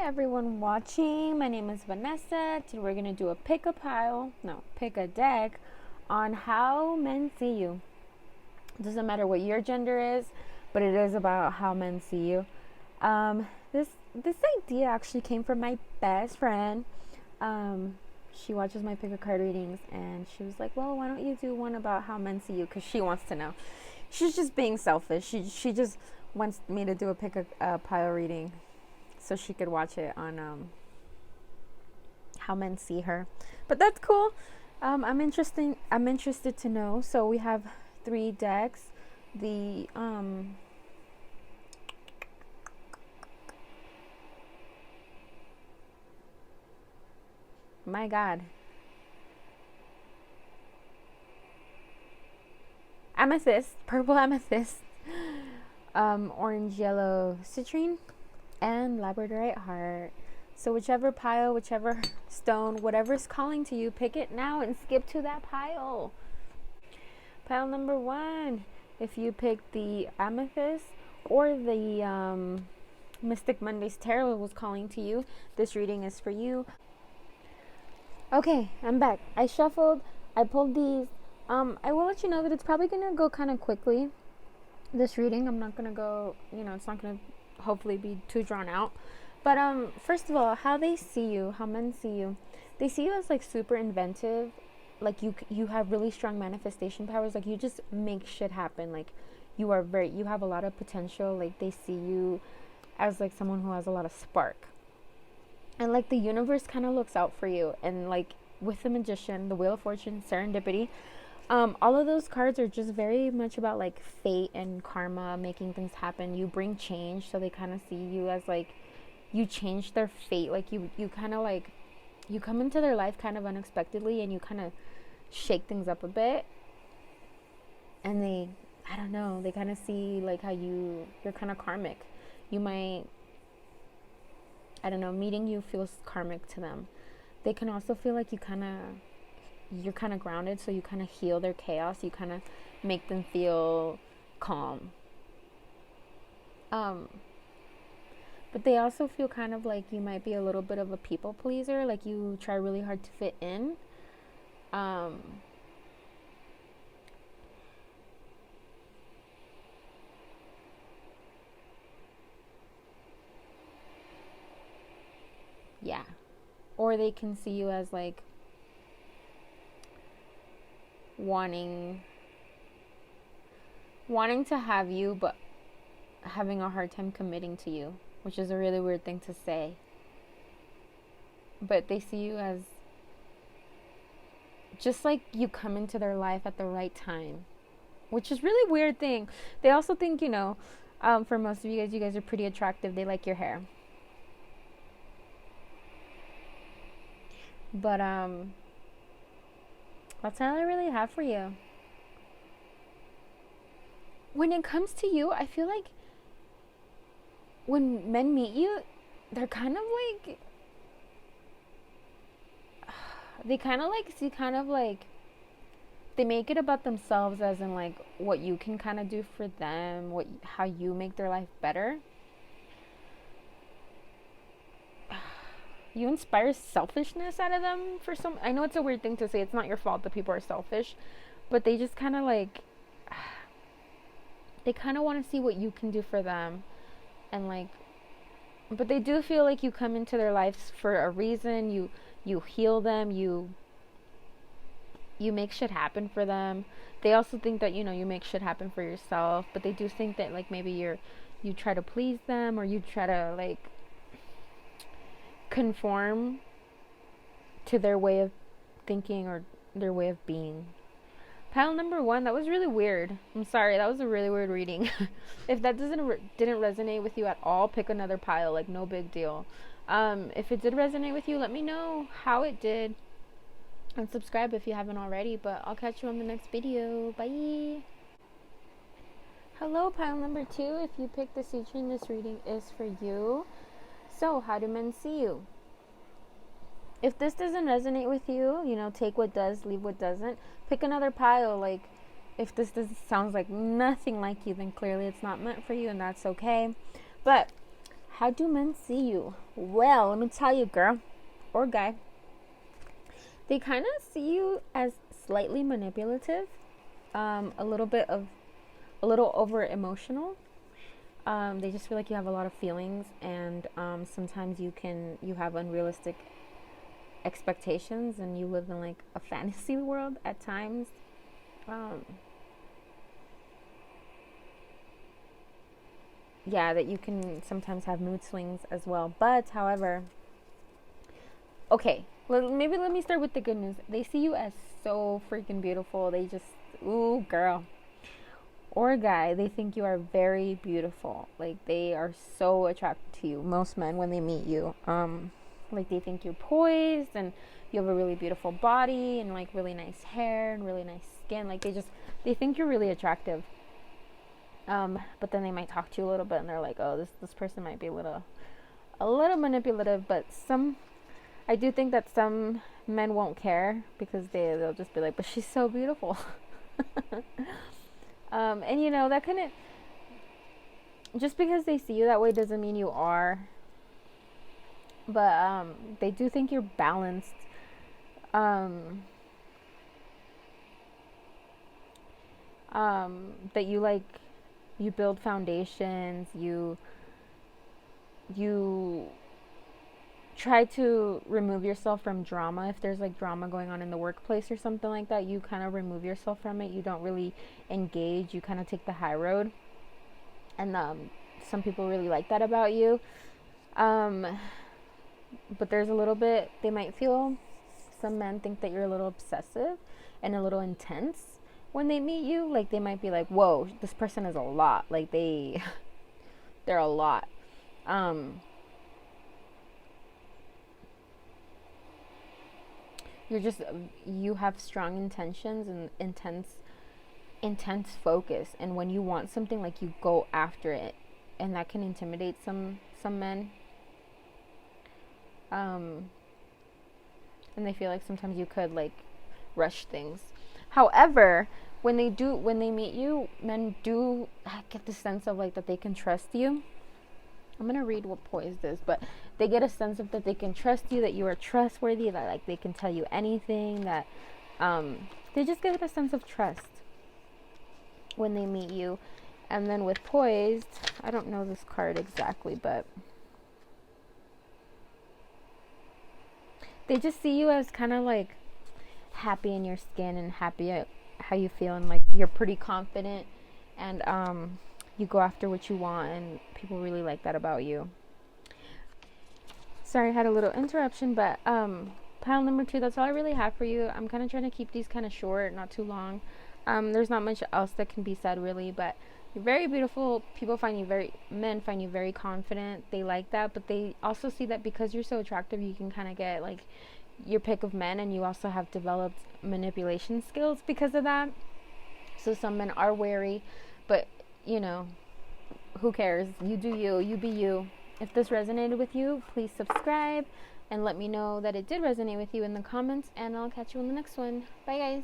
everyone watching. My name is Vanessa. Today we're going to do a pick a deck on how men see you. It doesn't matter what your gender is, but it is about how men see you. This idea actually came from my best friend. She watches my pick a card readings, and she was like, well, why don't you do one about how men see you, because she wants to know. She's just being selfish. She just wants me to do a pick a pile reading so she could watch it on how men see her. But that's cool. I'm interested to know. So we have 3 decks. The my God. Amethyst, purple amethyst, orange yellow citrine, and labradorite heart. So whichever pile, whichever stone, whatever's calling to you, pick it now and skip to that pile. Pile number 1, if you pick the amethyst or the Mystic Mondays Tarot was calling to you, this reading is for you. Okay, I'm back. I shuffled, I pulled these. I will let you know that it's probably going to go kind of quickly, this reading. I'm not going to go, it's not going to hopefully be too drawn out. But first of all, how they see you, how men see you, they see you as like super inventive. Like you have really strong manifestation powers. Like you just make shit happen. Like you have a lot of potential. Like they see you as like someone who has a lot of spark. And like the universe kind of looks out for you. And like with the Magician, the Wheel of Fortune, serendipity, all of those cards are just very much about like fate and karma, making things happen. You bring change, so they kind of see you as like you change their fate. Like you kind of like you come into their life kind of unexpectedly, and you kind of shake things up a bit. And they kind of see like how you're kind of karmic. You might, meeting you feels karmic to them. They can also feel like you're kind of grounded, so you kind of heal their chaos. You kind of make them feel calm. But they also feel kind of like you might be a little bit of a people pleaser, like you try really hard to fit in. Yeah. Or they can see you as like wanting to have you, but having a hard time committing to you, which is a really weird thing to say. But they see you as just like you come into their life at the right time, which is really weird thing. They also think, for most of you guys are pretty attractive. They like your hair. But that's all I really have for you. When it comes to you, I feel like when men meet you, they're kind of like, they make it about themselves, as in like what you can kind of do for them, how you make their life better. You inspire selfishness out of them I know it's a weird thing to say. It's not your fault that people are selfish, but they just kind of like, they kind of want to see what you can do for them. And like, but they do feel like you come into their lives for a reason. You heal them. You make shit happen for them. They also think that, you make shit happen for yourself, but they do think that like maybe you try to please them, or you try to like conform to their way of thinking or their way of being. Pile number 1, that was really weird. I'm sorry, that was a really weird reading. If that didn't resonate with you at all, pick another pile, like no big deal. If it did resonate with you, let me know how it did, and subscribe if you haven't already. But I'll catch you on the next video. Bye. Hello, pile number 2. If you picked the citrine, this reading is for you. So, how do men see you? If this doesn't resonate with you, take what does, leave what doesn't. Pick another pile. Like, if this sounds like nothing like you, then clearly it's not meant for you, and that's okay. But How do men see you? Well, let me tell you, girl or guy, they kind of see you as slightly manipulative, a little over emotional. They just feel like you have a lot of feelings, and sometimes you have unrealistic expectations, and you live in like a fantasy world at times. Um, yeah, that you can sometimes have mood swings as well. But however, okay, maybe let me start with the good news. They see you as so freaking beautiful. They just, ooh, girl. Or a guy, they think you are very beautiful. Like, they are so attracted to you. Most men, when they meet you, like, they think you're poised and you have a really beautiful body and like really nice hair and really nice skin. Like, they think you're really attractive. But then they might talk to you a little bit and they're like, oh, this person might be a little manipulative. But I do think that some men won't care, because they'll just be like, but she's so beautiful. And you know, that kind of, just because they see you that way doesn't mean you are. But they do think you're balanced. That you build foundations, you try to remove yourself from drama. If there's like drama going on in the workplace or something like that, you kind of remove yourself from it. You don't really engage. You kind of take the high road. And some people really like that about you. But there's a little bit, they might feel, some men think that you're a little obsessive and a little intense when they meet you. Like, they might be like, whoa, this person is a lot. Like, they're a lot. You have strong intentions and intense focus, and when you want something, like, you go after it, and that can intimidate some men. And they feel like sometimes you could like rush things. However, when they meet you, men do get the sense of like that they can trust you. I'm gonna read what poised is, but they get a sense of that they can trust you, that you are trustworthy, that like they can tell you anything, that they just get a sense of trust when they meet you. And then with poised, I don't know this card exactly, but they just see you as kind of like happy in your skin and happy at how you feel, and like you're pretty confident, and you go after what you want, and people really like that about you. Sorry, I had a little interruption, but pile number 2, that's all I really have for you. I'm kind of trying to keep these kind of short, not too long. There's not much else that can be said really, but you're very beautiful. Men find you very confident. They like that, but they also see that because you're so attractive, you can kind of get like your pick of men, and you also have developed manipulation skills because of that. So some men are wary, but you know, who cares? You do you, you be you. If this resonated with you, please subscribe and let me know that it did resonate with you in the comments, and I'll catch you in the next one. Bye guys.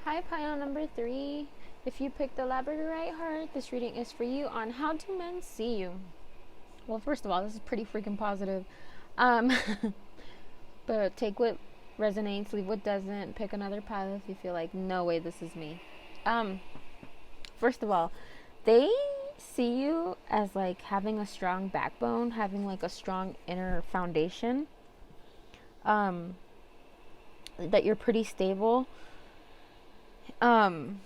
Hi, pile number 3. If you picked the Labradorite heart, this reading is for you on how do men see you. Well, first of all, this is pretty freaking positive. But take what resonates, leave what doesn't. Pick another pile if you feel like, no way, this is me. First of all, they see you as like having a strong backbone, having like a strong inner foundation. That you're pretty stable. And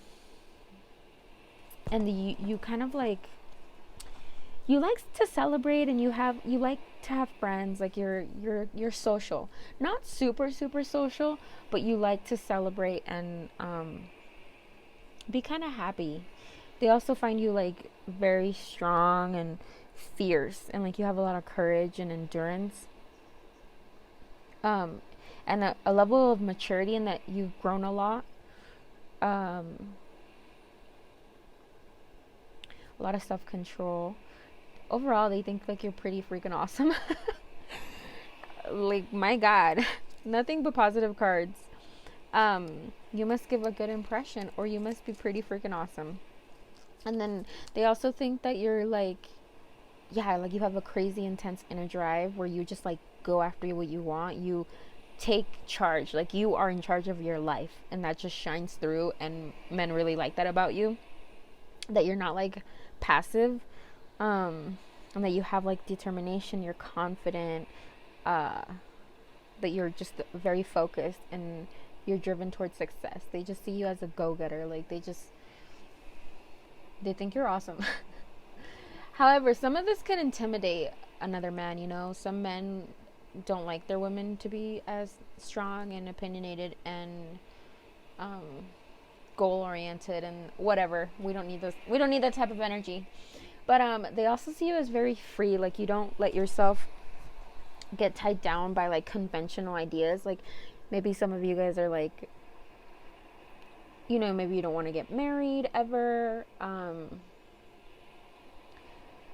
you kind of like, you like to celebrate, and you like to have friends. Like you're social, not super social, but you like to celebrate and be kind of happy. They also find you like very strong and fierce, and like you have a lot of courage and endurance, and a level of maturity in that you've grown a lot. A lot of self-control. Overall, they think like you're pretty freaking awesome. Like, my God, nothing but positive cards. You must give a good impression, or you must be pretty freaking awesome. And then they also think that you're like yeah, like you have a crazy intense inner drive where you just like go after what you want. You take charge, like you are in charge of your life, and that just shines through, and men really like that about you, that you're not like passive, and that you have like determination, you're confident, uh that you're just very focused, and you're driven towards success. They just see you as a go-getter, like they think you're awesome. However, some of this can intimidate another man, you know. Some men don't like their women to be as strong and opinionated and um, goal oriented and whatever. We don't need those. We don't need that type of energy. But they also see you as very free. Like you don't let yourself get tied down by like conventional ideas. Like maybe some of you guys are like, you know, maybe you don't want to get married ever.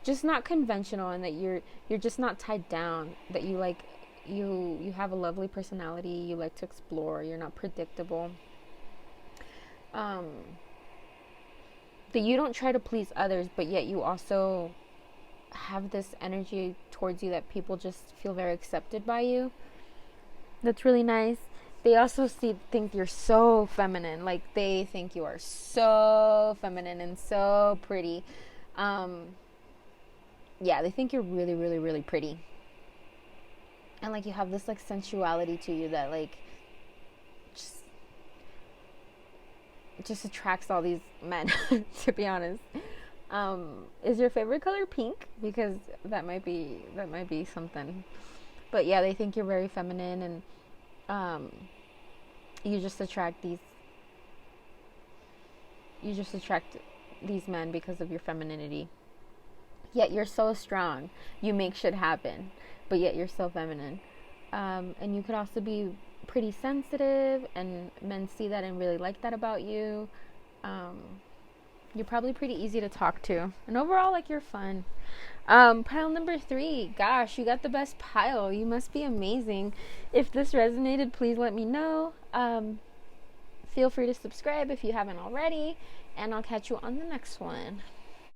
Just not conventional, and that you're just not tied down, that you like you have a lovely personality, you like to explore, you're not predictable, that you don't try to please others, but yet you also have this energy towards you that people just feel very accepted by you. That's really nice. They also think you're so feminine, like they think you are so feminine and so pretty. Yeah, they think you're really, really, really pretty. And like you have this like sensuality to you that like just attracts all these men, to be honest. Is your favorite color pink? Because that might be something. But yeah, they think you're very feminine, and you just attract these men because of your femininity. Yet you're so strong. You make shit happen. But yet you're so feminine. And you could also be pretty sensitive, and men see that and really like that about you. You're probably pretty easy to talk to. And overall, like, you're fun. Pile number 3. Gosh, you got the best pile. You must be amazing. If this resonated, please let me know. Feel free to subscribe if you haven't already. And I'll catch you on the next one.